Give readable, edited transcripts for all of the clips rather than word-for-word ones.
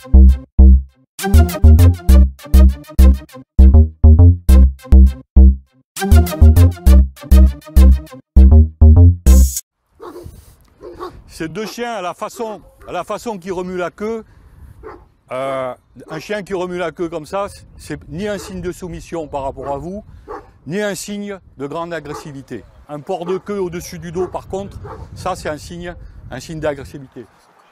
Ces deux chiens, à la façon qu'ils remuent la queue, un chien qui remue la queue comme ça, c'est ni un signe de soumission par rapport à vous, ni un signe de grande agressivité. Un port de queue au-dessus du dos, par contre, ça c'est un signe d'agressivité.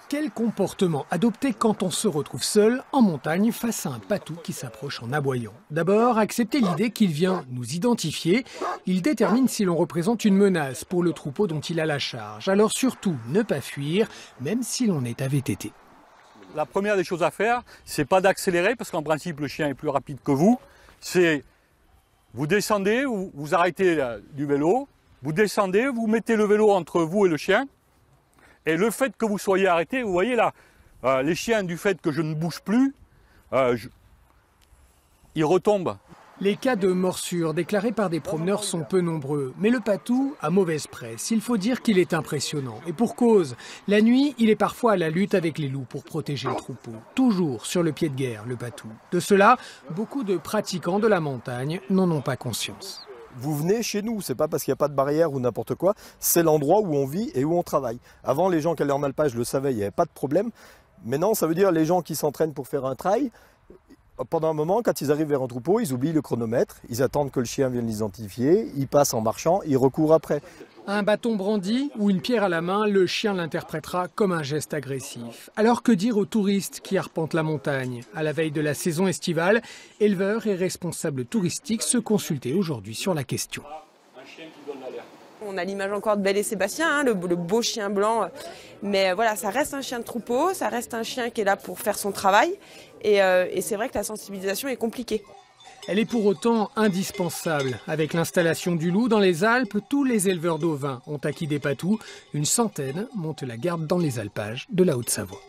Quel comportement adopter quand on se retrouve seul en montagne face à un patou qui s'approche en aboyant? D'abord, accepter l'idée qu'il vient nous identifier. Il détermine si l'on représente une menace pour le troupeau dont il a la charge. Alors surtout, ne pas fuir, même si l'on est à VTT. La première des choses à faire, c'est pas d'accélérer, parce qu'en principe le chien est plus rapide que vous. C'est vous descendez, vous arrêtez du vélo, vous descendez, vous mettez le vélo entre vous et le chien. Et le fait que vous soyez arrêté, vous voyez là, les chiens, du fait que je ne bouge plus, ils retombent. Les cas de morsures déclarés par des promeneurs sont peu nombreux, mais le patou a mauvaise presse. Il faut dire qu'il est impressionnant. Et pour cause, la nuit, il est parfois à la lutte avec les loups pour protéger le troupeau. Toujours sur le pied de guerre, le patou. De cela, beaucoup de pratiquants de la montagne n'en ont pas conscience. Vous venez chez nous, c'est pas parce qu'il n'y a pas de barrière ou n'importe quoi, c'est l'endroit où on vit et où on travaille. Avant, les gens qui allaient en alpage le savaient, il n'y avait pas de problème. Maintenant, ça veut dire les gens qui s'entraînent pour faire un trail, pendant un moment, quand ils arrivent vers un troupeau, ils oublient le chronomètre, ils attendent que le chien vienne l'identifier, ils passent en marchant, ils recourent après. Un bâton brandi ou une pierre à la main, le chien l'interprétera comme un geste agressif. Alors que dire aux touristes qui arpentent la montagne? À la veille de la saison estivale, éleveurs et responsables touristiques se consultaient aujourd'hui sur la question. On a l'image encore de Belle et Sébastien, le beau chien blanc. Mais voilà, ça reste un chien de troupeau, ça reste un chien qui est là pour faire son travail. Et c'est vrai que la sensibilisation est compliquée. Elle est pour autant indispensable. Avec l'installation du loup dans les Alpes, tous les éleveurs d'ovins ont acquis des patous. Une centaine montent la garde dans les alpages de la Haute-Savoie.